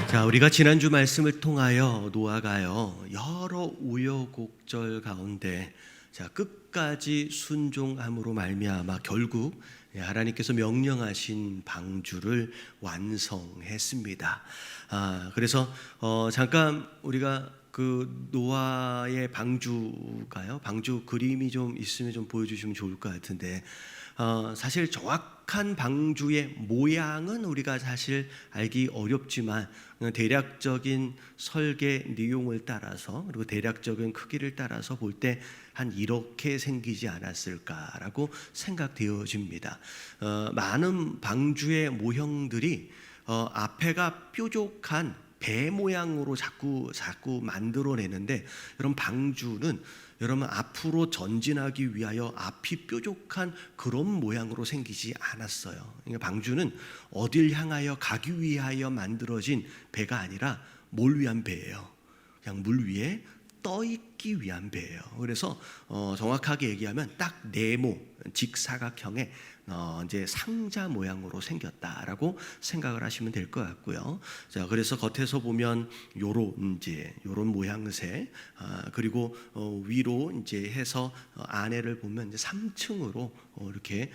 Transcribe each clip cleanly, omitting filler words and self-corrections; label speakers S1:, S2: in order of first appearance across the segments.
S1: 자, 우리가 지난주 말씀을 통하여 노아가요 여러 우여곡절 가운데 끝까지 순종함으로 말미암아 결국 하나님께서 명령하신 방주를 완성했습니다. 그래서 잠깐 우리가 그 노아의 방주가요, 방주 그림이 좀 있으면 좀 보여주시면 좋을 것 같은데, 사실 정확한 방주의 모양은 우리가 사실 알기 어렵지만 대략적인 설계 내용을 따라서 그리고 대략적인 크기를 따라서 볼 때 한 이렇게 생기지 않았을까라고 생각되어집니다. 많은 방주의 모형들이 앞에가 뾰족한 배 모양으로 자꾸 만들어내는데, 여러분 방주는 여러분 앞으로 전진하기 위하여 앞이 뾰족한 그런 모양으로 생기지 않았어요. 그러니까 방주는 어딜 향하여 가기 위하여 만들어진 배가 아니라 뭘 위한 배예요? 그냥 물 위에 떠 있기 위한 배예요. 그래서 정확하게 얘기하면 딱 네모 직사각형의 이제 상자 모양으로 생겼다라고 생각을 하시면 될 것 같고요. 자, 그래서 겉에서 보면 요런 모양새, 그리고 위로 이제 해서 안에를 보면 이제 3층으로 이렇게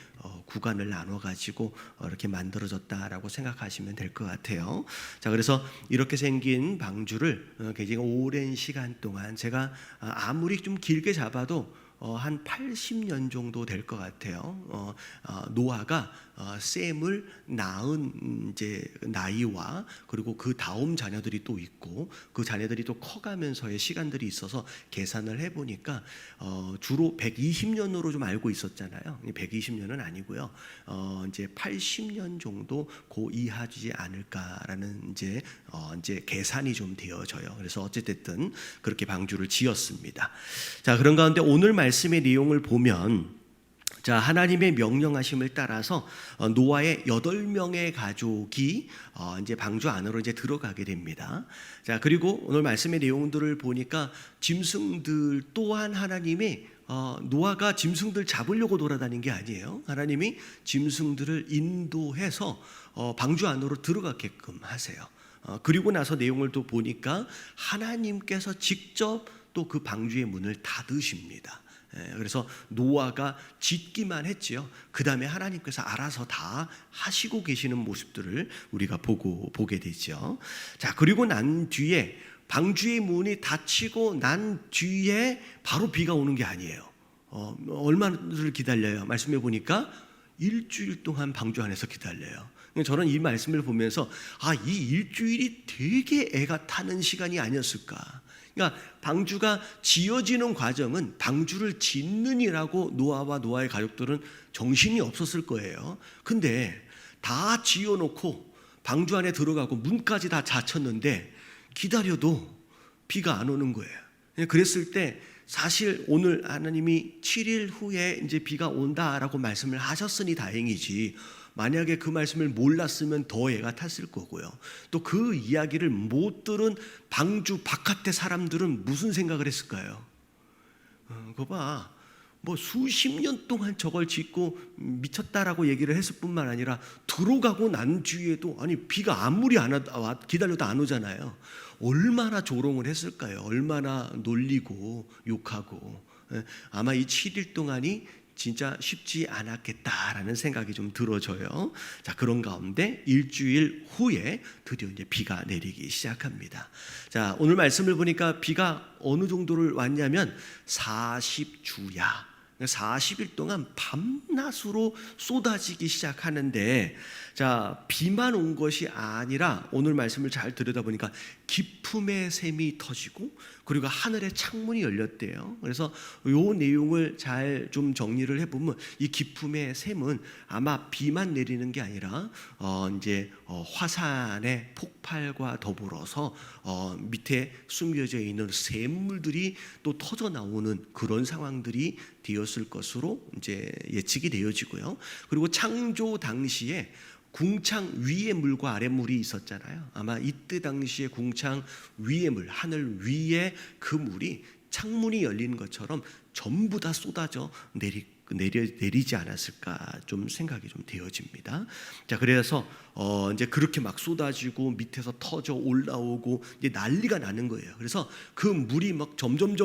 S1: 구간을 나눠 가지고 이렇게 만들어졌다라고 생각하시면 될 것 같아요. 자, 그래서 이렇게 생긴 방주를 굉장히 오랜 시간 동안 제가 아무리 좀 길게 잡아도 한 80년 정도 될 것 같아요. 노아가 셈을 낳은 이제 나이와 그리고 그 다음 자녀들이 또 있고 그 자녀들이 또 커가면서의 시간들이 있어서 계산을 해보니까 주로 120년으로 좀 알고 있었잖아요. 120년은 아니고요. 이제 80년 정도 고 이하지 않을까라는 이제 계산이 좀 되어져요. 그래서 어쨌든 그렇게 방주를 지었습니다. 자, 그런 가운데 오늘 말씀의 내용을 보면, 자, 하나님의 명령하심을 따라서 노아의 8명의 가족이 이제 방주 안으로 이제 들어가게 됩니다. 자, 그리고 오늘 말씀의 내용들을 보니까 짐승들 또한 하나님이 노아가 짐승들 잡으려고 돌아다닌 게 아니에요. 하나님이 짐승들을 인도해서 방주 안으로 들어가게끔 하세요. 그리고 나서 내용을 또 보니까 하나님께서 직접 또 그 방주의 문을 닫으십니다. 그래서 노아가 짓기만 했지요. 그 다음에 하나님께서 알아서 다 하시고 계시는 모습들을 우리가 보게 되죠. 자, 그리고 난 뒤에 방주의 문이 닫히고 난 뒤에 바로 비가 오는 게 아니에요. 얼마를 기다려요? 말씀해 보니까 일주일 동안 방주 안에서 기다려요. 저는 이 말씀을 보면서 이 일주일이 되게 애가 타는 시간이 아니었을까. 그러니까 방주가 지어지는 과정은 방주를 짓느니라고 노아와 노아의 가족들은 정신이 없었을 거예요. 근데 다 지어놓고 방주 안에 들어가고 문까지 다 닫혔는데 기다려도 비가 안 오는 거예요. 그랬을 때 사실 오늘 하나님이 7일 후에 이제 비가 온다라고 말씀을 하셨으니 다행이지, 만약에 그 말씀을 몰랐으면 더 애가 탔을 거고요. 또 그 이야기를 못 들은 방주 바깥의 사람들은 무슨 생각을 했을까요? 그거 봐, 뭐 수십 년 동안 저걸 짓고 미쳤다라고 얘기를 했을 뿐만 아니라 들어가고 난 뒤에도 비가 아무리 기다려도 안 오잖아요. 얼마나 조롱을 했을까요? 얼마나 놀리고 욕하고. 아마 이 7일 동안이 진짜 쉽지 않았겠다라는 생각이 좀 들어져요. 자, 그런 가운데 일주일 후에 드디어 이제 비가 내리기 시작합니다. 자, 오늘 말씀을 보니까 비가 어느 정도를 왔냐면 40주야. 40일 동안 밤낮으로 쏟아지기 시작하는데, 자, 비만 온 것이 아니라 오늘 말씀을 잘 들여다보니까 기품의 샘이 터지고 그리고 하늘의 창문이 열렸대요. 그래서 이 내용을 잘 좀 정리를 해보면 이 기품의 샘은 아마 비만 내리는 게 아니라 이제 화산의 폭발과 더불어서 밑에 숨겨져 있는 샘물들이 또 터져 나오는 그런 상황들이 되었을 것으로 이제 예측이 되어지고요. 그리고 창조 당시에 궁창 위에 물과 아래 물이 있었잖아요. 아마 이때 당시에 궁창 위의 물, 하늘 위에 그 물이 창문이 열리는 것처럼 전부 다 쏟아져 내리지 않았을까 좀 생각이 좀 되어집니다. 자, 그래서 이제 그렇게 막 쏟아지고 밑에서 터져 올라오고 이제 난리가 나는 거예요. 그래서 그 물이 막 점점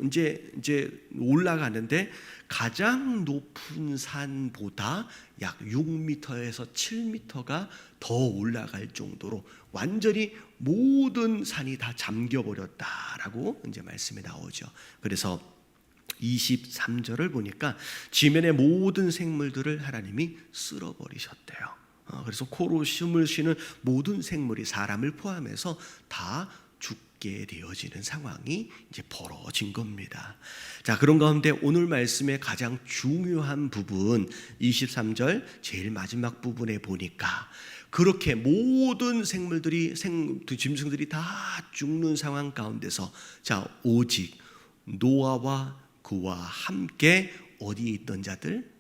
S1: 이제 올라가는데 가장 높은 산보다 약 6m에서 7m가 더 올라갈 정도로 완전히 모든 산이 다 잠겨버렸다라고 이제 말씀이 나오죠. 그래서 23절을 보니까 지면의 모든 생물들을 하나님이 쓸어버리셨대요. 그래서 코로 숨을 쉬는 모든 생물이 사람을 포함해서 다 죽게 되어지는 상황이 이제 벌어진 겁니다. 자, 그런 가운데 오늘 말씀의 가장 중요한 부분 23절 제일 마지막 부분에 보니까 그렇게 모든 생물들이 짐승들이 다 죽는 상황 가운데서 자, 오직 노아와 그와 함께 어디에 있던 자들?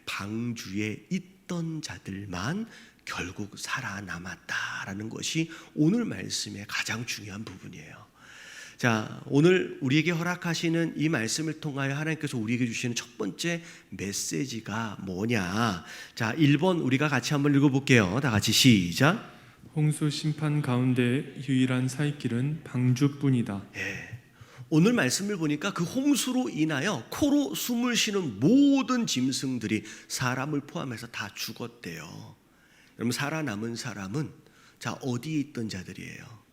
S1: 방주에 있던 자들만 결국 살아남았다라는 것이 오늘 말씀의 가장 중요한 부분이에요. 자, 오늘 우리에게 허락하시는 이 말씀을 통하여 하나님께서 우리에게 주시는 첫 번째 메시지가 뭐냐? 자, 1번 우리가 같이 한번 읽어볼게요. 다 같이 시작.
S2: 홍수 심판 가운데 유일한 살 길은 방주뿐이다.
S1: 오늘 말씀을 보니까 그 홍수로 인하여 코로 숨을 쉬는 모든 짐승들이 사람을 포함해서 다 죽었대요. 여러분, 살아남은 사람은 자, 어디에 있던 자들이에요?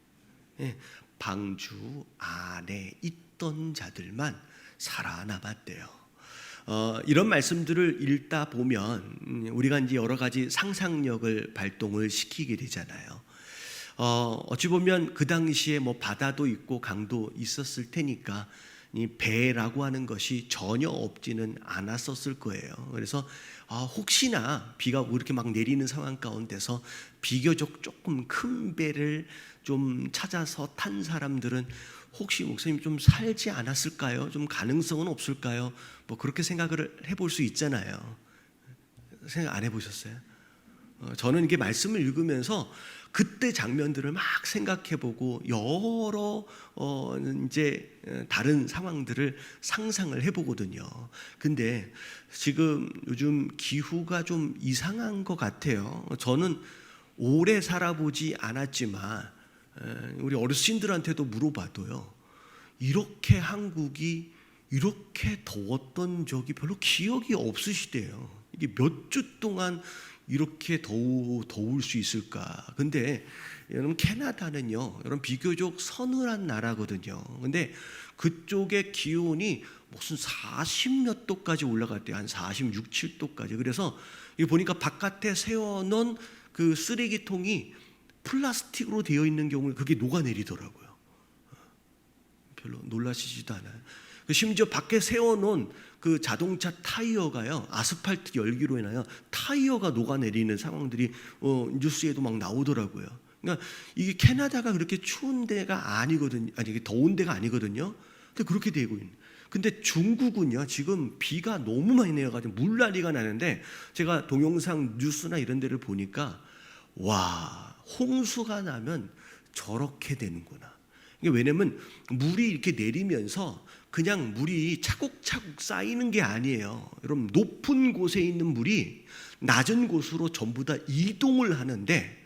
S1: 방주 안에 있던 자들만 살아남았대요. 이런 말씀들을 읽다 보면 우리가 이제 여러 가지 상상력을 발동을 시키게 되잖아요. 어찌 보면 그 당시에 뭐 바다도 있고 강도 있었을 테니까 이 배라고 하는 것이 전혀 없지는 않았었을 거예요. 그래서 혹시나 비가 이렇게 막 내리는 상황 가운데서 비교적 조금 큰 배를 좀 찾아서 탄 사람들은 혹시 목사님 좀 살지 않았을까요? 좀 가능성은 없을까요? 뭐 그렇게 생각을 해볼 수 있잖아요. 생각 안 해보셨어요? 저는 이게 말씀을 읽으면서 그때 장면들을 막 생각해보고 여러 이제 다른 상황들을 상상을 해보거든요. 근데 지금 요즘 기후가 좀 이상한 것 같아요. 저는 오래 살아보지 않았지만 우리 어르신들한테도 물어봐도요, 이렇게 한국이 이렇게 더웠던 적이 별로 기억이 없으시대요. 이게 몇 주 동안 이렇게 더울 수 있을까? 근데 여러분, 캐나다는요, 여러분 비교적 서늘한 나라거든요. 근데 그쪽의 기온이 무슨 40몇 도까지 올라갔대요. 한 46, 7도까지. 그래서 이거 보니까 바깥에 세워놓은 그 쓰레기통이 플라스틱으로 되어 있는 경우에 그게 녹아내리더라고요. 별로 놀라시지도 않아요. 심지어 밖에 세워놓은 그 자동차 타이어가요, 아스팔트 열기로 인하여 타이어가 녹아내리는 상황들이 뉴스에도 막 나오더라고요. 그러니까 이게 캐나다가 그렇게 추운 데가 아니거든요. 아니, 이게 더운 데가 아니거든요. 근데 그렇게 되고 있는. 근데 중국은요, 지금 비가 너무 많이 내려가지고 물난리가 나는데 제가 동영상 뉴스나 이런 데를 보니까 와, 홍수가 나면 저렇게 되는구나. 이게 왜냐면 물이 이렇게 내리면서 그냥 물이 차곡차곡 쌓이는 게 아니에요. 여러분, 높은 곳에 있는 물이 낮은 곳으로 전부 다 이동을 하는데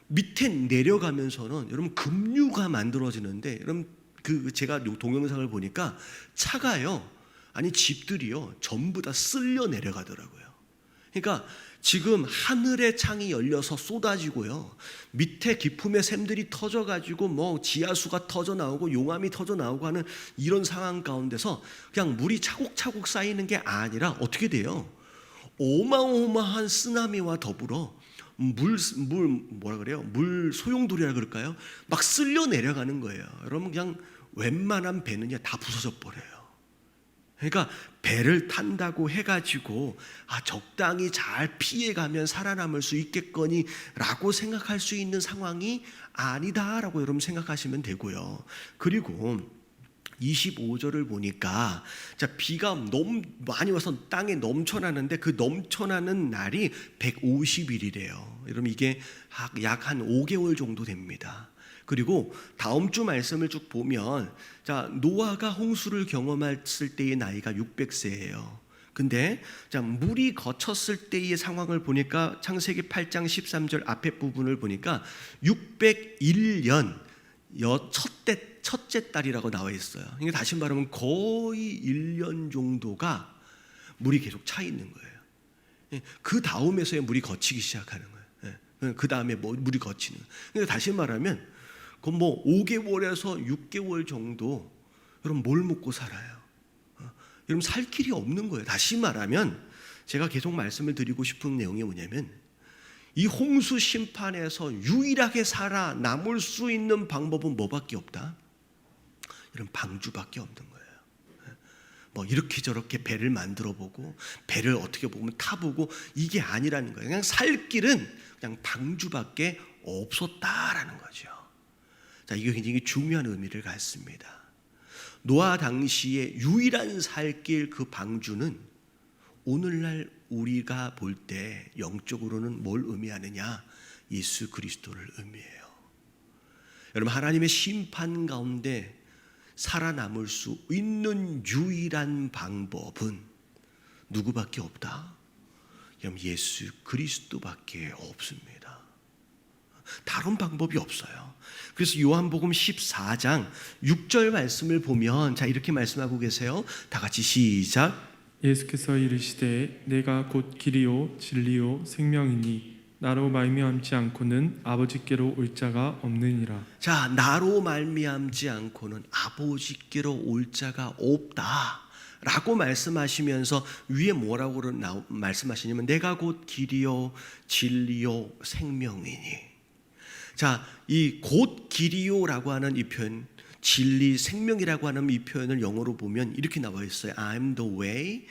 S1: 밑에 내려가면서는 여러분 급류가 만들어지는데, 여러분 그 제가 동영상을 보니까 차가요, 아니 집들이요, 전부 다 쓸려 내려가더라고요. 그러니까 지금 하늘의 창이 열려서 쏟아지고요, 밑에 기품의 샘들이 터져가지고 뭐 지하수가 터져 나오고 용암이 터져 나오고 하는 이런 상황 가운데서 그냥 물이 차곡차곡 쌓이는 게 아니라 어떻게 돼요? 어마어마한 쓰나미와 더불어 물 소용돌이라 그럴까요? 막 쓸려 내려가는 거예요. 여러분, 그냥 웬만한 배는요 다 부서져 버려요. 그러니까 배를 탄다고 해가지고 적당히 잘 피해가면 살아남을 수 있겠거니 라고 생각할 수 있는 상황이 아니다라고 여러분 생각하시면 되고요. 그리고 25절을 보니까 자, 비가 너무 많이 와서 땅에 넘쳐나는데 그 넘쳐나는 날이 150일이래요. 여러분, 이게 약 한 5개월 정도 됩니다. 그리고 다음 주 말씀을 쭉 보면 자, 노아가 홍수를 경험했을 때의 나이가 600세예요. 근데 자, 물이 거쳤을 때의 상황을 보니까 창세기 8장 13절 앞에 부분을 보니까 601년 첫째 달이라고 나와 있어요. 그러니까 다시 말하면 거의 1년 정도가 물이 계속 차 있는 거예요. 그 다음에서야 물이 거치기 시작하는 거예요. 그 다음에 물이 거치는 거예요. 그러니까 다시 말하면 그 5개월에서 6개월 정도 여러분 뭘 먹고 살아요? 여러분 살 길이 없는 거예요. 다시 말하면 제가 계속 말씀을 드리고 싶은 내용이 뭐냐면 이 홍수 심판에서 유일하게 살아남을 수 있는 방법은 뭐밖에 없다? 이런 방주밖에 없는 거예요. 이렇게 저렇게 배를 만들어 보고 배를 어떻게 보면 타보고 이게 아니라는 거예요. 그냥 살 길은 그냥 방주밖에 없었다라는 거죠. 자, 이게 굉장히 중요한 의미를 갖습니다. 노아 당시에 유일한 살길 그 방주는 오늘날 우리가 볼 때 영적으로는 뭘 의미하느냐? 예수 그리스도를 의미해요. 여러분 하나님의 심판 가운데 살아남을 수 있는 유일한 방법은 누구밖에 없다? 여러분 예수 그리스도밖에 없습니다. 다른 방법이 없어요. 그래서 요한복음 14장 6절 말씀을 보면 자 이렇게 말씀하고 계세요. 다 같이 시작.
S2: 예수께서 이르시되 내가 곧 길이요 진리요 생명이니 나로 말미암지 않고는 아버지께로 올 자가 없느니라.
S1: 자, 나로 말미암지 않고는 아버지께로 올 자가 없다 라고 말씀하시면서 위에 뭐라고 말씀하시냐면 내가 곧 길이요 진리요 생명이니. 자, 이 곧 길이요라고 하는 이 표현, 진리, 생명이라고 하는 이 표현을 영어로 보면 이렇게 나와 있어요. I'm the way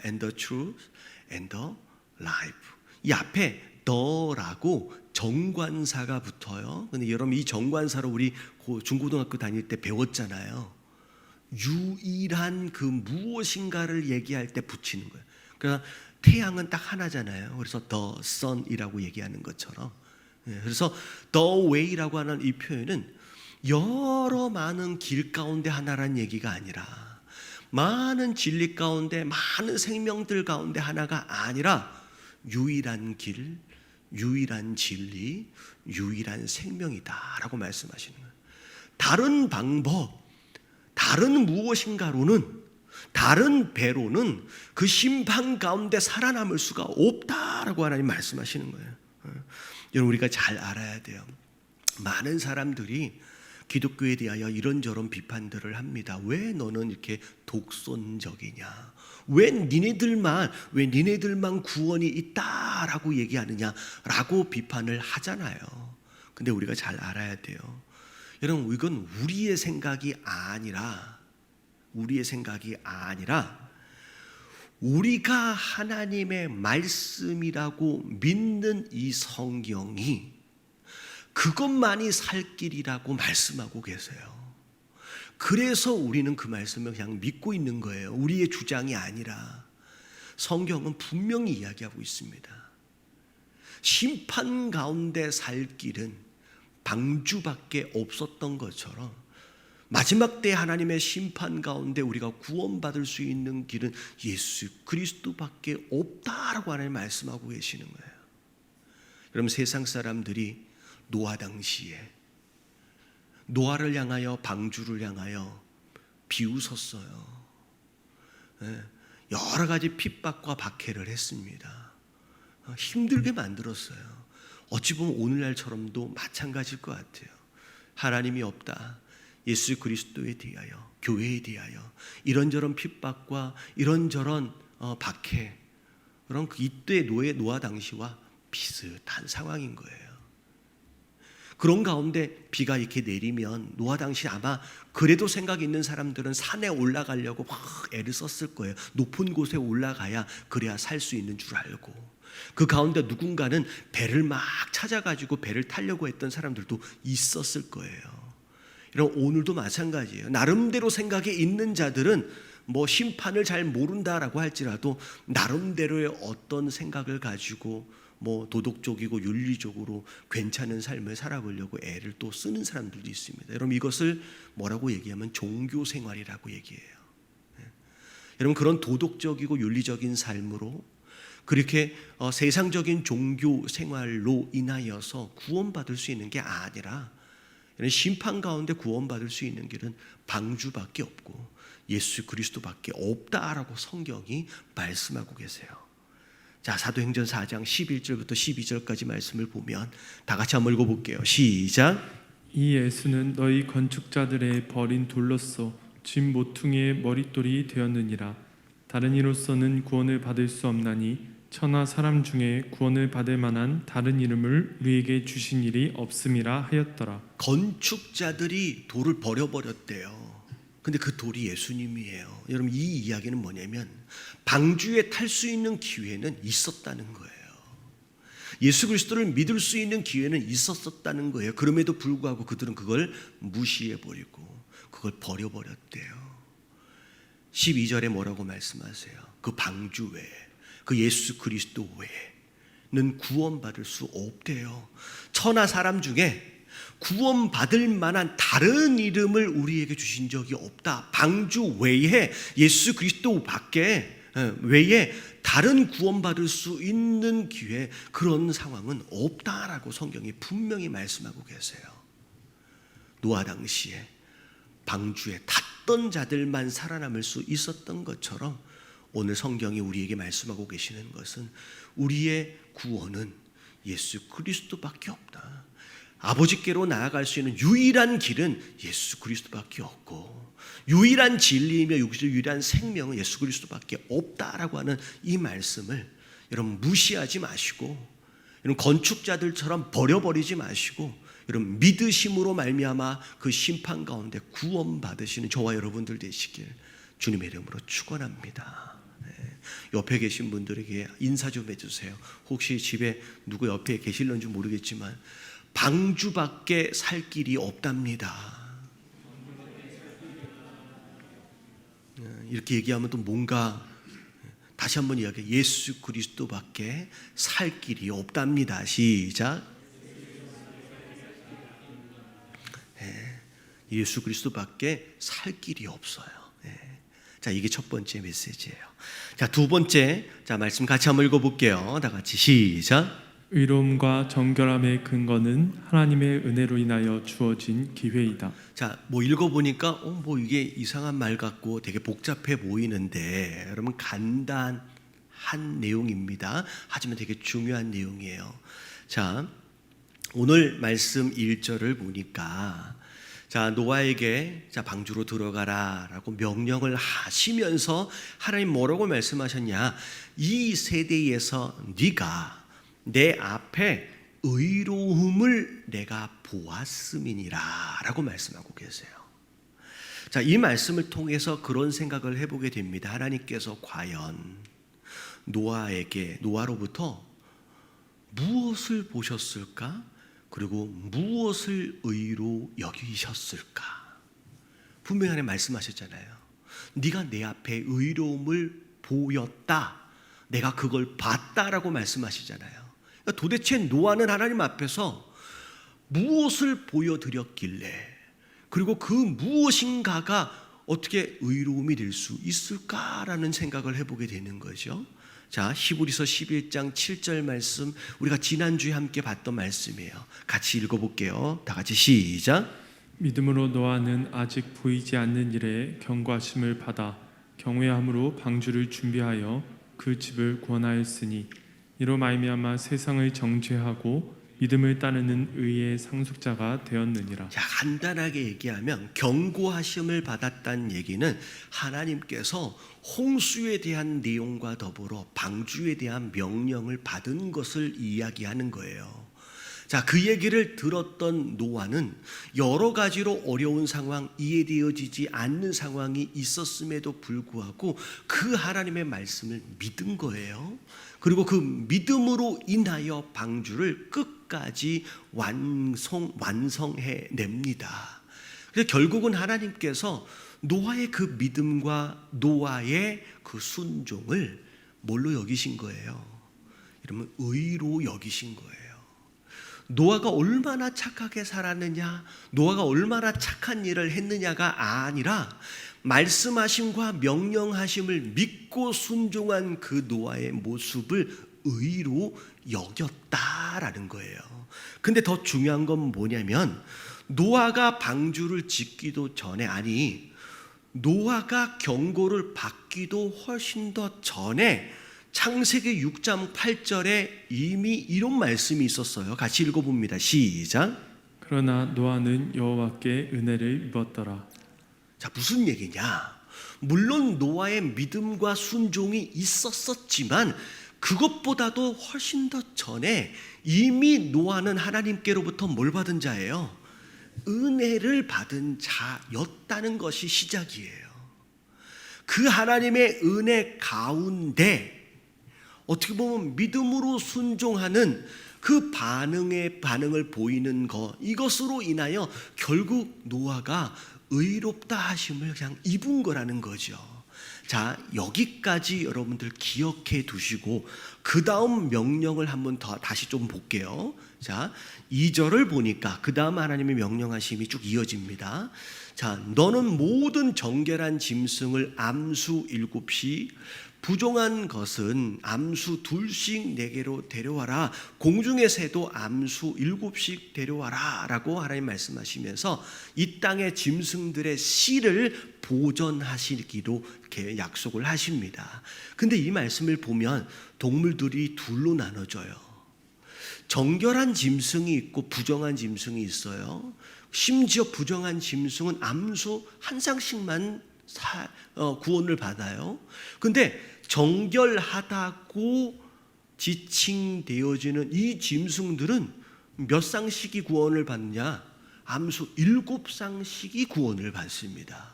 S1: and the truth and the life. 이 앞에 the라고 정관사가 붙어요. 근데 여러분 이 정관사로 우리 중고등학교 다닐 때 배웠잖아요. 유일한 그 무엇인가를 얘기할 때 붙이는 거예요. 그러니까 태양은 딱 하나잖아요. 그래서 the sun이라고 얘기하는 것처럼. 그래서 the way라고 하는 이 표현은 여러 많은 길 가운데 하나란 얘기가 아니라 많은 진리 가운데 많은 생명들 가운데 하나가 아니라 유일한 길, 유일한 진리, 유일한 생명이다라고 말씀하시는 거예요. 다른 방법, 다른 무엇인가로는, 다른 배로는 그 심판 가운데 살아남을 수가 없다라고 하나님 말씀하시는 거예요. 여러분 우리가 잘 알아야 돼요. 많은 사람들이 기독교에 대하여 이런저런 비판들을 합니다. 왜 너는 이렇게 독선적이냐? 왜 니네들만 구원이 있다라고 얘기하느냐라고 비판을 하잖아요. 근데 우리가 잘 알아야 돼요. 여러분 이건 우리의 생각이 아니라 우리가 하나님의 말씀이라고 믿는 이 성경이 그것만이 살 길이라고 말씀하고 계세요. 그래서 우리는 그 말씀을 그냥 믿고 있는 거예요. 우리의 주장이 아니라 성경은 분명히 이야기하고 있습니다. 심판 가운데 살 길은 방주밖에 없었던 것처럼 마지막 때 하나님의 심판 가운데 우리가 구원받을 수 있는 길은 예수 그리스도밖에 없다라고 하나님 말씀하고 계시는 거예요. 여러분 세상 사람들이 노아 당시에 노아를 향하여 방주를 향하여 비웃었어요. 여러 가지 핍박과 박해를 했습니다. 힘들게 만들었어요. 어찌 보면 오늘날처럼도 마찬가지일 것 같아요. 하나님이 없다. 예수 그리스도에 대하여, 교회에 대하여 이런저런 핍박과 이런저런 박해, 그런 이때 노아 당시와 비슷한 상황인 거예요. 그런 가운데 비가 이렇게 내리면 노아 당시 아마 그래도 생각이 있는 사람들은 산에 올라가려고 막 애를 썼을 거예요. 높은 곳에 올라가야 그래야 살 수 있는 줄 알고, 그 가운데 누군가는 배를 막 찾아가지고 배를 타려고 했던 사람들도 있었을 거예요. 여러분 오늘도 마찬가지예요. 나름대로 생각이 있는 자들은 심판을 잘 모른다라고 할지라도 나름대로의 어떤 생각을 가지고 도덕적이고 윤리적으로 괜찮은 삶을 살아보려고 애를 또 쓰는 사람들도 있습니다. 여러분 이것을 뭐라고 얘기하면 종교 생활이라고 얘기해요. 여러분 그런 도덕적이고 윤리적인 삶으로 그렇게 세상적인 종교 생활로 인하여서 구원받을 수 있는 게 아니라 이런 심판 가운데 구원받을 수 있는 길은 방주밖에 없고 예수 그리스도밖에 없다라고 성경이 말씀하고 계세요. 자, 사도행전 4장 11절부터 12절까지 말씀을 보면 다 같이 한번 읽어볼게요. 시작.
S2: 이 예수는 너희 건축자들의 버린 돌로서 진 모퉁이의 머릿돌이 되었느니라. 다른 이로서는 구원을 받을 수 없나니 천하 사람 중에 구원을 받을 만한 다른 이름을 우리에게 주신 일이 없음이라 하였더라.
S1: 건축자들이 돌을 버려버렸대요. 근데 그 돌이 예수님이에요. 여러분 이 이야기는 뭐냐면 방주에 탈 수 있는 기회는 있었다는 거예요. 예수 그리스도를 믿을 수 있는 기회는 있었다는 거예요. 그럼에도 불구하고 그들은 그걸 무시해버리고 그걸 버려버렸대요. 12절에 뭐라고 말씀하세요? 그 방주 외에, 그 예수 그리스도 외에는 구원받을 수 없대요. 천하 사람 중에 구원받을 만한 다른 이름을 우리에게 주신 적이 없다. 방주 외에 예수 그리스도 밖에 외에 다른 구원받을 수 있는 기회, 그런 상황은 없다라고 성경이 분명히 말씀하고 계세요. 노아 당시에 방주에 탔던 자들만 살아남을 수 있었던 것처럼 오늘 성경이 우리에게 말씀하고 계시는 것은 우리의 구원은 예수 그리스도밖에 없다. 아버지께로 나아갈 수 있는 유일한 길은 예수 그리스도밖에 없고 유일한 진리이며 유일한 생명은 예수 그리스도밖에 없다라고 하는 이 말씀을 여러분 무시하지 마시고 여러분 건축자들처럼 버려버리지 마시고 여러분 믿으심으로 말미암아 그 심판 가운데 구원받으시는 저와 여러분들 되시길 주님의 이름으로 축원합니다. 옆에 계신 분들에게 인사 좀 해주세요. 혹시 집에 누구 옆에 계실런지 모르겠지만 방주밖에 살 길이 없답니다. 이렇게 얘기하면 또 뭔가 다시 한번 이야기해. 예수 그리스도밖에 살 길이 없답니다. 시작. 예수 그리스도밖에 살 길이 없어요. 자, 이게 첫 번째 메시지예요. 자, 두 번째, 자 말씀 같이 한번 읽어볼게요. 다 같이 시작.
S2: 의로움과 정결함의 근거는 하나님의 은혜로 인하여 주어진 기회이다.
S1: 자, 뭐 읽어보니까 뭐 이게 이상한 말 같고 되게 복잡해 보이는데 여러분 간단한 내용입니다. 하지만 되게 중요한 내용이에요. 자, 오늘 말씀 1절을 보니까 자, 노아에게 자 방주로 들어가라라고 명령을 하시면서 하나님 뭐라고 말씀하셨냐? 이 세대에서 네가 내 앞에 의로움을 내가 보았음이니라 라고 말씀하고 계세요. 자, 이 말씀을 통해서 그런 생각을 해보게 됩니다. 하나님께서 과연 노아로부터 무엇을 보셨을까? 그리고 무엇을 의로 여기셨을까? 분명히 하나님 말씀하셨잖아요. 네가 내 앞에 의로움을 보였다. 내가 그걸 봤다라고 말씀하시잖아요. 그러니까 도대체 노아는 하나님 앞에서 무엇을 보여드렸길래 그리고 그 무엇인가가 어떻게 의로움이 될 수 있을까라는 생각을 해보게 되는 거죠. 자, 히브리서 11장 7절 말씀 우리가 지난주에 함께 봤던 말씀이에요. 같이 읽어볼게요. 다 같이 시작.
S2: 믿음으로 노아는 아직 보이지 않는 일에 경고하심을 받아 경외함으로 방주를 준비하여 그 집을 구원하였으니 이로 말미암아 세상을 정죄하고 믿음을 따르는 의의 상속자가 되었느니라.
S1: 자, 간단하게 얘기하면 경고하심을 받았다는 얘기는 하나님께서 홍수에 대한 내용과 더불어 방주에 대한 명령을 받은 것을 이야기하는 거예요. 자, 그 얘기를 들었던 노아는 여러 가지로 어려운 상황, 이해되어지지 않는 상황이 있었음에도 불구하고 그 하나님의 말씀을 믿은 거예요. 그리고 그 믿음으로 인하여 방주를 끝까지 완성해 냅니다. 그래서 결국은 하나님께서 노아의 그 믿음과 노아의 그 순종을 뭘로 여기신 거예요? 이러면 의로 여기신 거예요. 노아가 얼마나 착하게 살았느냐, 노아가 얼마나 착한 일을 했느냐가 아니라 말씀하심과 명령하심을 믿고 순종한 그 노아의 모습을 의로 여겼다라는 거예요. 근데 더 중요한 건 뭐냐면 노아가 방주를 짓기도 전에, 아니 노아가 경고를 받기도 훨씬 더 전에 창세기 6장 8절에 이미 이런 말씀이 있었어요. 같이 읽어봅니다. 시작.
S2: 그러나 노아는 여호와께 은혜를 입었더라.
S1: 자, 무슨 얘기냐? 물론 노아의 믿음과 순종이 있었지만 그것보다도 훨씬 더 전에 이미 노아는 하나님께로부터 뭘 받은 자예요? 은혜를 받은 자였다는 것이 시작이에요. 그 하나님의 은혜 가운데 어떻게 보면 믿음으로 순종하는 그 반응을 보이는 것, 이것으로 인하여 결국 노아가 의롭다 하심을 그냥 입은 거라는 거죠. 자, 여기까지 여러분들 기억해 두시고 그 다음 명령을 한번 다시 좀 볼게요. 자, 2절을 보니까 그 다음 하나님의 명령하심이 쭉 이어집니다. 자, 너는 모든 정결한 짐승을 암수 7씩, 부정한 것은 암수 2씩 내게로 데려와라. 공중의 새도 암수 7씩 데려와라 라고 하나님 말씀하시면서 이 땅의 짐승들의 씨를 보존하시기로 이렇게 약속을 하십니다. 근데 이 말씀을 보면 동물들이 둘로 나눠져요. 정결한 짐승이 있고 부정한 짐승이 있어요. 심지어 부정한 짐승은 암수 한 쌍씩만 구원을 받아요. 근데 정결하다고 지칭되어지는 이 짐승들은 몇 쌍씩이 구원을 받느냐? 암수 7쌍씩이 구원을 받습니다.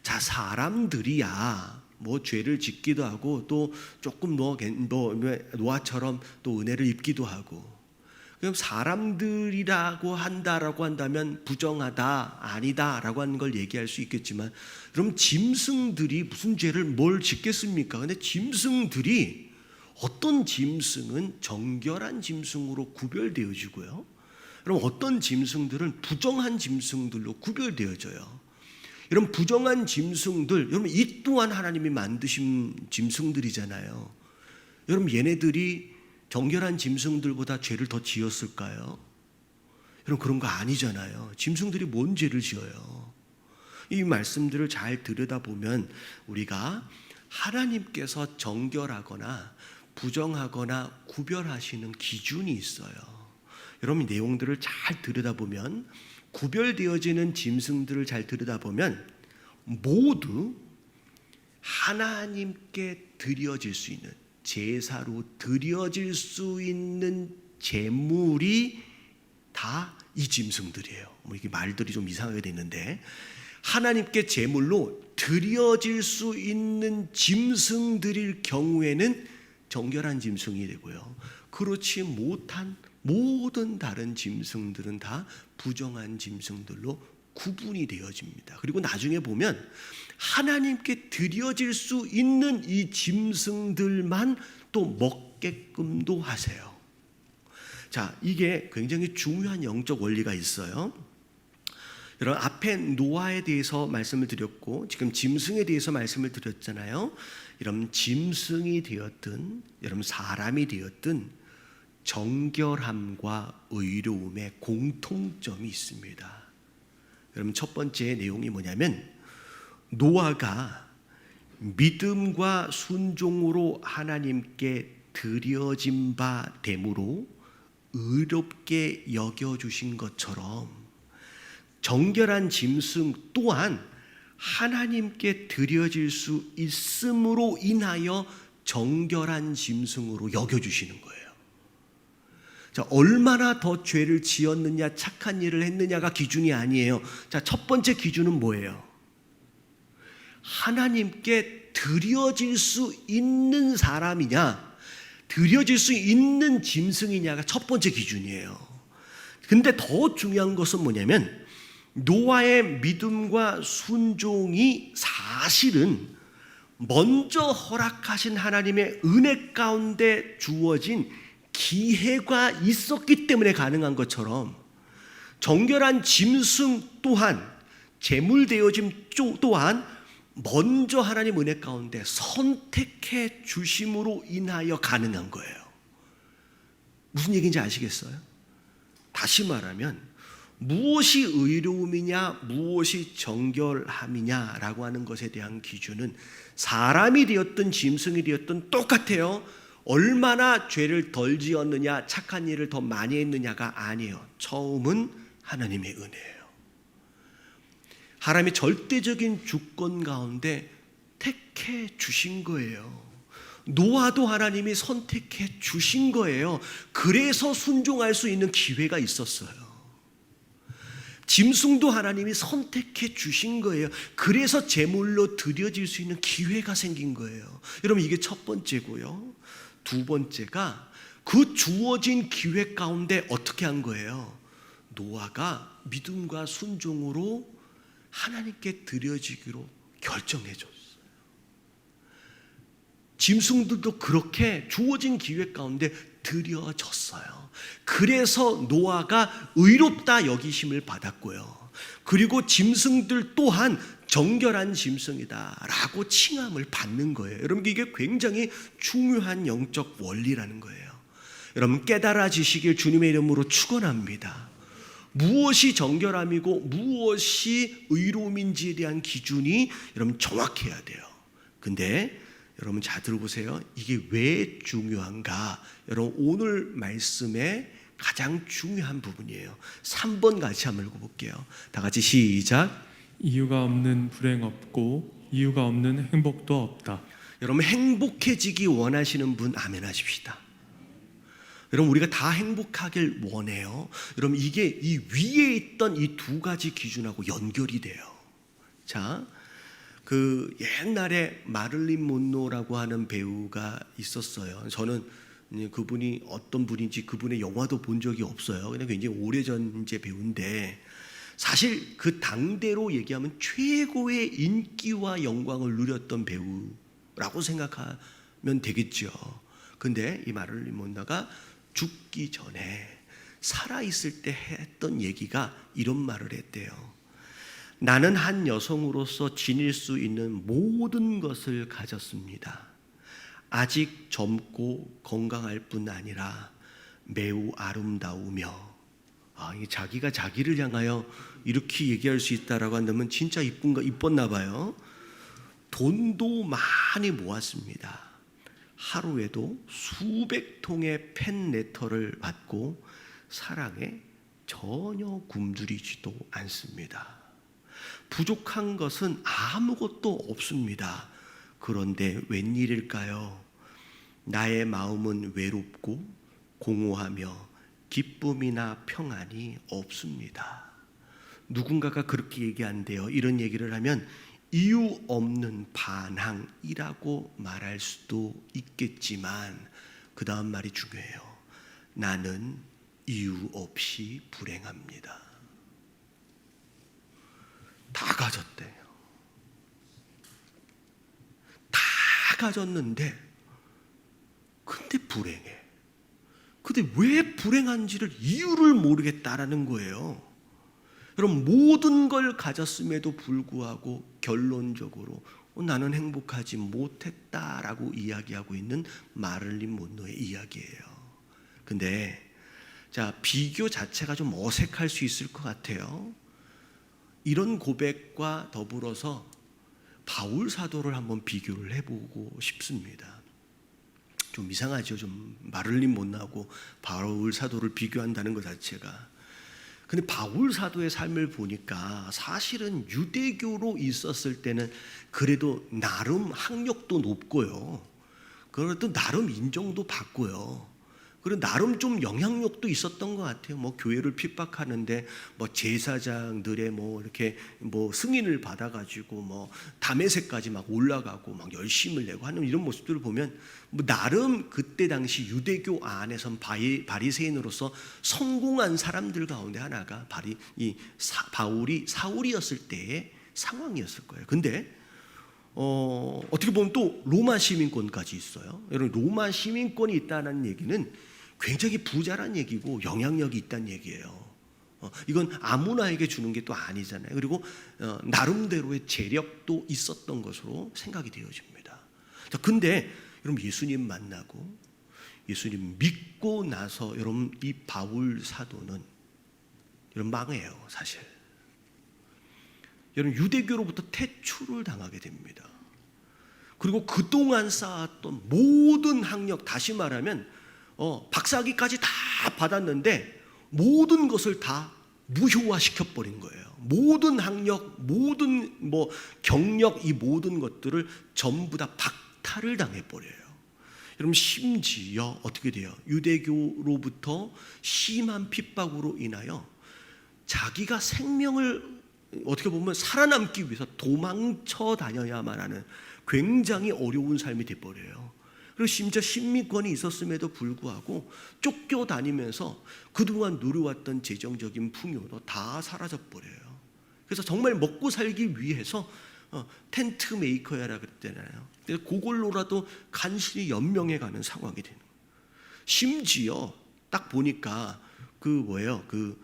S1: 자, 사람들이야 뭐 죄를 짓기도 하고 또 조금 노아처럼 또 은혜를 입기도 하고, 그럼 사람들이라고 한다면 부정하다, 아니다라고 하는 걸 얘기할 수 있겠지만, 그럼 짐승들이 무슨 죄를 뭘 짓겠습니까? 근데 짐승들이, 어떤 짐승은 정결한 짐승으로 구별되어지고요, 그럼 어떤 짐승들은 부정한 짐승들로 구별되어져요. 여러분, 부정한 짐승들, 여러분 이 또한 하나님이 만드신 짐승들이잖아요. 여러분, 얘네들이 정결한 짐승들보다 죄를 더 지었을까요? 여러분, 그런 거 아니잖아요. 짐승들이 뭔 죄를 지어요? 이 말씀들을 잘 들여다보면 우리가 하나님께서 정결하거나 부정하거나 구별하시는 기준이 있어요. 여러분, 이 내용들을 잘 들여다보면, 구별되어지는 짐승들을 잘 들여다보면 모두 하나님께 드려질 수 있는, 제사로 드려질 수 있는 제물이 다 이 짐승들이에요. 뭐 이게 말들이 좀 이상하게 됐는데, 하나님께 제물로 드려질 수 있는 짐승들일 경우에는 정결한 짐승이 되고요, 그렇지 못한 모든 다른 짐승들은 다 부정한 짐승들로 구분이 되어집니다. 그리고 나중에 보면 하나님께 드려질 수 있는 이 짐승들만 또 먹게끔도 하세요. 자, 이게 굉장히 중요한 영적 원리가 있어요. 여러분, 앞에 노아에 대해서 말씀을 드렸고 지금 짐승에 대해서 말씀을 드렸잖아요. 여러분, 짐승이 되었든 여러분 사람이 되었든 정결함과 의로움에 공통점이 있습니다. 여러분, 첫 번째 내용이 뭐냐면, 노아가 믿음과 순종으로 하나님께 드려진 바 되므로 의롭게 여겨주신 것처럼 정결한 짐승 또한 하나님께 드려질 수 있음으로 인하여 정결한 짐승으로 여겨주시는 거예요. 자, 얼마나 더 죄를 지었느냐, 착한 일을 했느냐가 기준이 아니에요. 자, 첫 번째 기준은 뭐예요? 하나님께 드려질 수 있는 사람이냐, 드려질 수 있는 짐승이냐가 첫 번째 기준이에요. 근데 더 중요한 것은 뭐냐면, 노아의 믿음과 순종이 사실은 먼저 허락하신 하나님의 은혜 가운데 주어진 기회가 있었기 때문에 가능한 것처럼, 정결한 짐승 또한 제물되어짐 또한 먼저 하나님 은혜 가운데 선택해 주심으로 인하여 가능한 거예요. 무슨 얘기인지 아시겠어요? 다시 말하면 무엇이 의로움이냐, 무엇이 정결함이냐라고 하는 것에 대한 기준은 사람이 되었든 짐승이 되었든 똑같아요. 얼마나 죄를 덜 지었느냐, 착한 일을 더 많이 했느냐가 아니에요. 처음은 하나님의 은혜예요. 하나님의 절대적인 주권 가운데 택해 주신 거예요. 노아도 하나님이 선택해 주신 거예요. 그래서 순종할 수 있는 기회가 있었어요. 짐승도 하나님이 선택해 주신 거예요. 그래서 제물로 드려질 수 있는 기회가 생긴 거예요. 여러분, 이게 첫 번째고요. 두 번째가 그 주어진 기회 가운데 어떻게 한 거예요? 노아가 믿음과 순종으로 하나님께 드려지기로 결정해 줬어요. 짐승들도 그렇게 주어진 기회 가운데 드려졌어요. 그래서 노아가 의롭다 여기심을 받았고요. 그리고 짐승들 또한 정결한 짐승이다 라고 칭함을 받는 거예요. 여러분, 이게 굉장히 중요한 영적 원리라는 거예요. 여러분, 깨달아지시길 주님의 이름으로 축원합니다. 무엇이 정결함이고 무엇이 의로움인지에 대한 기준이 여러분 정확해야 돼요. 근데 여러분 잘 들어보세요. 이게 왜 중요한가? 여러분, 오늘 말씀의 가장 중요한 부분이에요. 3번 같이 한번 읽어볼게요. 다 같이 시작.
S2: 이유가 없는 불행 없고 이유가 없는 행복도 없다.
S1: 여러분, 행복해지기 원하시는 분 아멘 하십시다. 여러분, 우리가 다 행복하길 원해요. 여러분, 이게 이 위에 있던 이 두 가지 기준하고 연결이 돼요. 자, 그 옛날에 마를린 몬로라고 하는 배우가 있었어요. 저는 그분이 어떤 분인지 그분의 영화도 본 적이 없어요. 그냥 굉장히 오래전 이제 배우인데, 사실 그 당대로 얘기하면 최고의 인기와 영광을 누렸던 배우라고 생각하면 되겠죠. 근데 이 마를린 몬로가 죽기 전에 살아있을 때 했던 얘기가 이런 말을 했대요. 나는 한 여성으로서 지닐 수 있는 모든 것을 가졌습니다. 아직 젊고 건강할 뿐 아니라 매우 아름다우며, 이게 자기가 자기를 향하여 이렇게 얘기할 수 있다라고 한다면 진짜 이뻤나 봐요. 돈도 많이 모았습니다. 하루에도 수백 통의 팬레터를 받고 사랑에 전혀 굶주리지도 않습니다. 부족한 것은 아무것도 없습니다. 그런데 웬일일까요? 나의 마음은 외롭고 공허하며 기쁨이나 평안이 없습니다. 누군가가 그렇게 얘기한대요. 이런 얘기를 하면 이유 없는 반항이라고 말할 수도 있겠지만 그 다음 말이 중요해요. 나는 이유 없이 불행합니다. 다 가졌대요. 다 가졌는데 근데 불행해. 근데 왜 불행한지를 이유를 모르겠다라는 거예요. 여러분, 모든 걸 가졌음에도 불구하고 결론적으로 나는 행복하지 못했다라고 이야기하고 있는 마를린 몬로의 이야기예요. 근데 자, 비교 자체가 좀 어색할 수 있을 것 같아요. 이런 고백과 더불어서 바울 사도를 한번 비교를 해보고 싶습니다. 좀 이상하죠. 좀 마를린 몬로하고 바울 사도를 비교한다는 것 자체가. 근데 바울 사도의 삶을 보니까 사실은 유대교로 있었을 때는 그래도 나름 학력도 높고요. 그래도 나름 인정도 받고요. 그리고 나름 좀 영향력도 있었던 것 같아요. 뭐 교회를 핍박하는데 뭐 제사장들의 뭐 이렇게 뭐 승인을 받아가지고 뭐 다메섹까지 막 올라가고 막 열심을 내고 하는 이런 모습들을 보면 뭐 나름 그때 당시 유대교 안에선 바리새인으로서 성공한 사람들 가운데 하나가 바울이 사울이었을 때의 상황이었을 거예요. 근데 어떻게 보면 또 로마 시민권까지 있어요. 여러분, 로마 시민권이 있다는 얘기는 굉장히 부자란 얘기고 영향력이 있다는 얘기예요. 이건 아무나에게 주는 게 또 아니잖아요. 그리고 나름대로의 재력도 있었던 것으로 생각이 되어집니다. 자, 근데 여러분 예수님 만나고 예수님 믿고 나서 여러분 이 바울 사도는 여러분 망해요, 사실. 여러분 유대교로부터 퇴출을 당하게 됩니다. 그리고 그동안 쌓았던 모든 학력, 다시 말하면 박사학위까지 다 받았는데 모든 것을 다 무효화시켜 버린 거예요. 모든 학력, 모든 경력, 이 모든 것들을 전부 다 박탈을 당해 버려요. 여러분 심지어 어떻게 돼요? 유대교로부터 심한 핍박으로 인하여 자기가 생명을 어떻게 보면 살아남기 위해서 도망쳐 다녀야만 하는 굉장히 어려운 삶이 돼버려요. 그리고 심지어 신민권이 있었음에도 불구하고 쫓겨다니면서 그동안 누려왔던 재정적인 풍요도 다 사라져버려요. 그래서 정말 먹고 살기 위해서 텐트 메이커야라 그랬잖아요. 그걸로라도 간신히 연명해가는 상황이 되는 거예요. 심지어 딱 보니까 그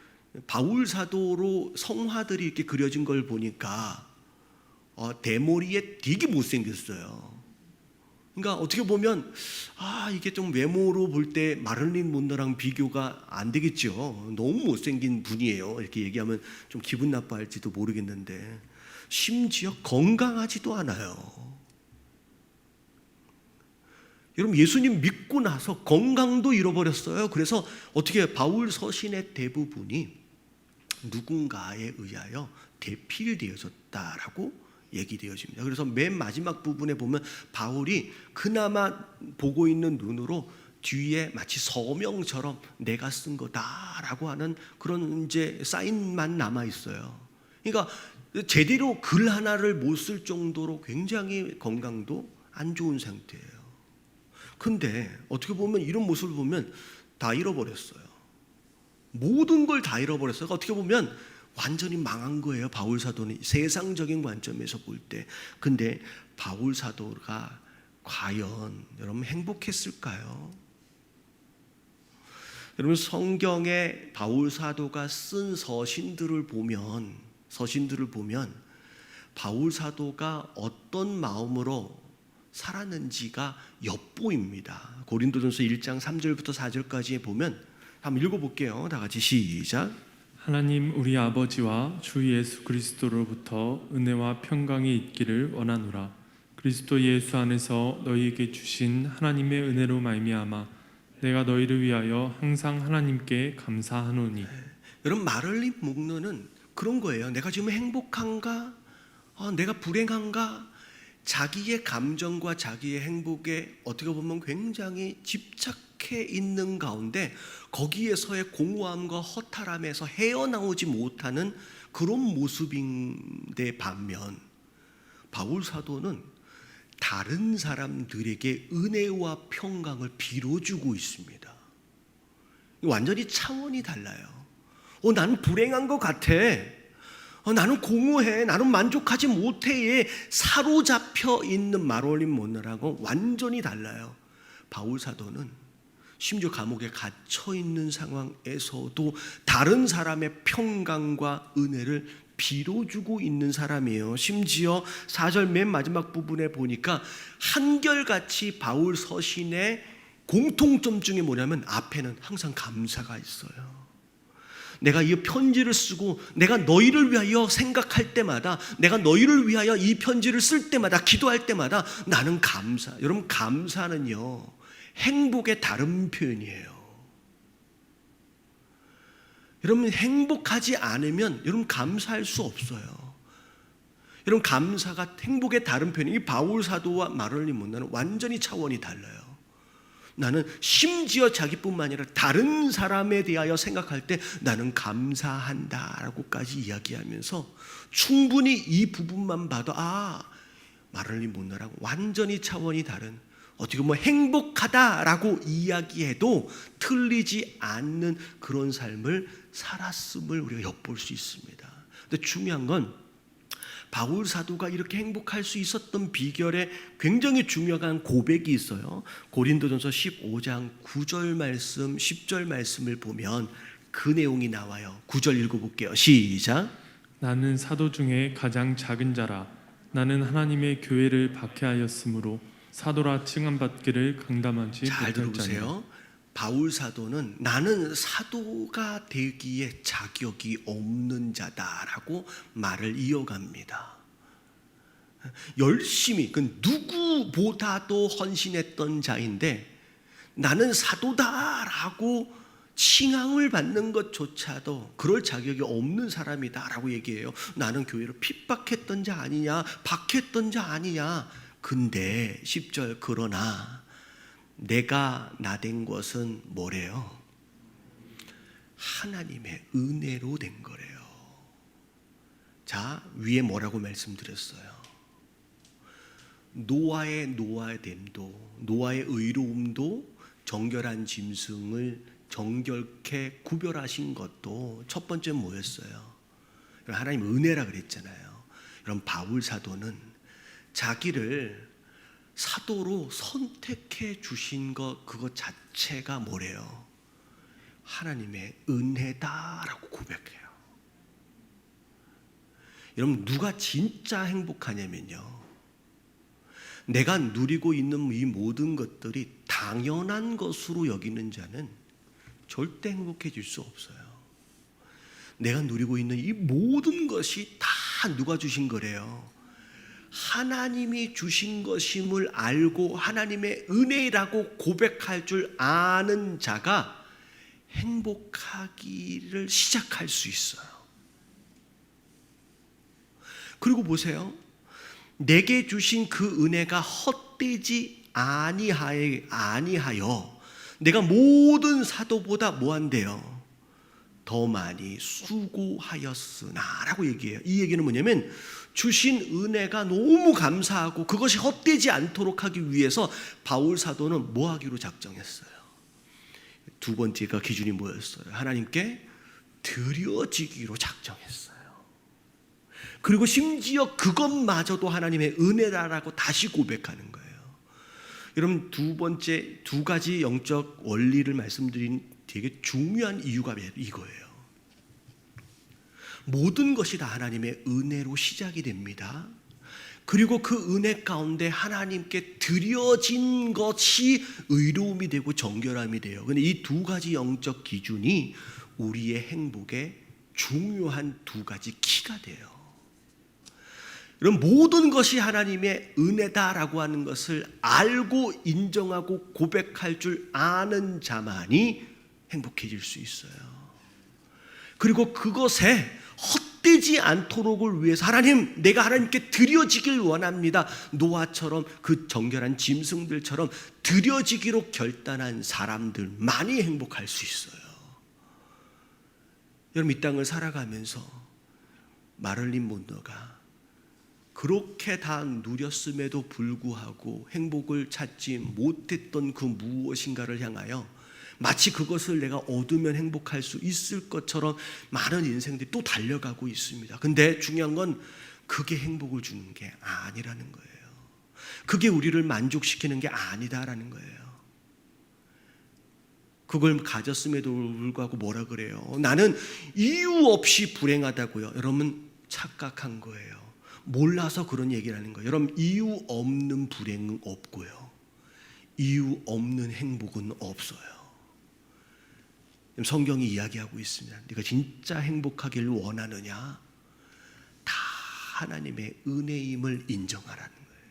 S1: 바울 사도로 성화들이 이렇게 그려진 걸 보니까 대머리에 되게 못생겼어요. 그러니까 어떻게 보면 이게 좀 외모로 볼 때 마를린 몬로랑 비교가 안 되겠죠. 너무 못생긴 분이에요. 이렇게 얘기하면 좀 기분 나빠할지도 모르겠는데 심지어 건강하지도 않아요. 여러분 예수님 믿고 나서 건강도 잃어버렸어요. 그래서 어떻게 바울 서신의 대부분이 누군가에 의하여 대필되어졌다라고 얘기되어집니다. 그래서 맨 마지막 부분에 보면 바울이 그나마 보고 있는 눈으로 뒤에 마치 서명처럼 내가 쓴 거다라고 하는 그런 이제 사인만 남아 있어요. 그러니까 제대로 글 하나를 못 쓸 정도로 굉장히 건강도 안 좋은 상태예요. 근데 어떻게 보면 이런 모습을 보면 다 잃어버렸어요. 모든 걸 다 잃어버렸어요. 어떻게 보면 완전히 망한 거예요. 바울 사도는 세상적인 관점에서 볼 때. 근데 바울 사도가 과연 여러분 행복했을까요? 여러분 성경에 바울 사도가 쓴 서신들을 보면 바울 사도가 어떤 마음으로 살았는지가 엿보입니다. 고린도전서 1장 3절부터 4절까지 보면 한번 읽어볼게요. 다 같이 시작.
S2: 하나님 우리 아버지와 주 예수 그리스도로부터 은혜와 평강이 있기를 원하노라. 그리스도 예수 안에서 너희에게 주신 하나님의 은혜로 말미암아 내가 너희를 위하여 항상 하나님께 감사하노니.
S1: 여러분 마를린 몬로는 그런 거예요. 내가 지금 행복한가? 내가 불행한가? 자기의 감정과 자기의 행복에 어떻게 보면 굉장히 집착해 있는 가운데 거기에서의 공허함과 허탈함에서 헤어나오지 못하는 그런 모습인데 반면 바울 사도는 다른 사람들에게 은혜와 평강을 빌어주고 있습니다. 완전히 차원이 달라요. 나는 불행한 것 같아. 나는 공허해. 나는 만족하지 못해에 사로잡혀 있는 마를린 몬로하고 완전히 달라요. 바울 사도는 심지어 감옥에 갇혀 있는 상황에서도 다른 사람의 평강과 은혜를 빌어주고 있는 사람이에요. 심지어 4절 맨 마지막 부분에 보니까 한결같이 바울 서신의 공통점 중에 뭐냐면 앞에는 항상 감사가 있어요. 내가 이 편지를 쓰고 내가 너희를 위하여 생각할 때마다, 내가 너희를 위하여 이 편지를 쓸 때마다, 기도할 때마다 나는 감사. 여러분 감사는요 행복의 다른 표현이에요. 여러분 행복하지 않으면 여러분 감사할 수 없어요. 여러분 감사가 행복의 다른 표현이 이 바울 사도와 마를린 몬로는 완전히 차원이 달라요. 나는 심지어 자기뿐만 아니라 다른 사람에 대하여 생각할 때 나는 감사한다라고까지 이야기하면서 충분히 이 부분만 봐도 마를린 몬로랑 완전히 차원이 다른, 어떻게 보면 행복하다라고 이야기해도 틀리지 않는 그런 삶을 살았음을 우리가 엿볼 수 있습니다. 근데 중요한 건 바울 사도가 이렇게 행복할 수 있었던 비결에 굉장히 중요한 고백이 있어요. 고린도전서 15장 9절 말씀, 10절 말씀을 보면 그 내용이 나와요. 9절 읽어볼게요. 시작.
S2: 나는 사도 중에 가장 작은 자라. 나는 하나님의 교회를 박해하였으므로 사도라 칭함받기를 강담하지
S1: 잘
S2: 못할 자니라.
S1: 들어보세요. 바울 사도는 나는 사도가 되기에 자격이 없는 자다라고 말을 이어갑니다. 열심히 그 누구보다도 헌신했던 자인데 나는 사도다라고 칭함을 받는 것조차도 그럴 자격이 없는 사람이다라고 얘기해요. 나는 교회를 핍박했던 자 아니냐, 박했던 자 아니냐. 근데 10절 그러나 내가 나된 것은 뭐래요? 하나님의 은혜로 된 거래요. 자, 위에 뭐라고 말씀드렸어요? 노아의 노아됨도, 노아의 의로움도, 정결한 짐승을 정결케 구별하신 것도 첫 번째 뭐였어요? 하나님 은혜라 그랬잖아요. 여러분, 바울 사도는 자기를 사도로 선택해 주신 것 그것 자체가 뭐래요? 하나님의 은혜다라고 고백해요. 여러분, 누가 진짜 행복하냐면요, 내가 누리고 있는 이 모든 것들이 당연한 것으로 여기는 자는 절대 행복해질 수 없어요. 내가 누리고 있는 이 모든 것이 다 누가 주신 거래요? 하나님이 주신 것임을 알고 하나님의 은혜라고 고백할 줄 아는 자가 행복하기를 시작할 수 있어요. 그리고 보세요. 내게 주신 그 은혜가 헛되지 아니하여 내가 모든 사도보다 뭐한대요? 더 많이 수고하였으나라고 얘기해요. 이 얘기는 뭐냐면 주신 은혜가 너무 감사하고 그것이 헛되지 않도록 하기 위해서 바울 사도는 뭐 하기로 작정했어요? 두 번째가 기준이 뭐였어요? 하나님께 드려지기로 작정했어요. 그리고 심지어 그것마저도 하나님의 은혜라고 다시 고백하는 거예요. 여러분, 두 번째 두 가지 영적 원리를 말씀드린 되게 중요한 이유가 이거예요. 모든 것이 다 하나님의 은혜로 시작이 됩니다. 그리고 그 은혜 가운데 하나님께 드려진 것이 의로움이 되고 정결함이 돼요. 그런데 이 두 가지 영적 기준이 우리의 행복의 중요한 두 가지 키가 돼요. 그럼 모든 것이 하나님의 은혜다라고 하는 것을 알고 인정하고 고백할 줄 아는 자만이 행복해질 수 있어요. 그리고 그것에 헛되지 않도록을 위해서 하나님, 내가 하나님께 드려지길 원합니다. 노아처럼 그 정결한 짐승들처럼 드려지기로 결단한 사람들만이 행복할 수 있어요. 여러분, 이 땅을 살아가면서 마를린 monroe가 그렇게 다 누렸음에도 불구하고 행복을 찾지 못했던 그 무엇인가를 향하여 마치 그것을 내가 얻으면 행복할 수 있을 것처럼 많은 인생들이 또 달려가고 있습니다. 근데 중요한 건 그게 행복을 주는 게 아니라는 거예요. 그게 우리를 만족시키는 게 아니다라는 거예요. 그걸 가졌음에도 불구하고 뭐라 그래요? 나는 이유 없이 불행하다고요. 여러분, 착각한 거예요. 몰라서 그런 얘기를 하는 거예요. 여러분, 이유 없는 불행은 없고요, 이유 없는 행복은 없어요. 성경이 이야기하고 있습니다. 네가 진짜 행복하기를 원하느냐? 다 하나님의 은혜임을 인정하라는 거예요.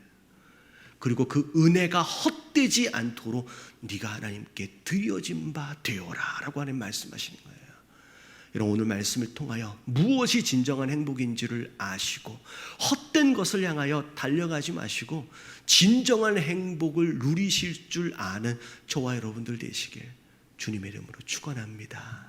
S1: 그리고 그 은혜가 헛되지 않도록 네가 하나님께 드려진 바 되어라 라고 하는 말씀하시는 거예요. 여러분, 오늘 말씀을 통하여 무엇이 진정한 행복인지를 아시고 헛된 것을 향하여 달려가지 마시고 진정한 행복을 누리실 줄 아는 저와 여러분들 되시길 주님의 이름으로 축원합니다.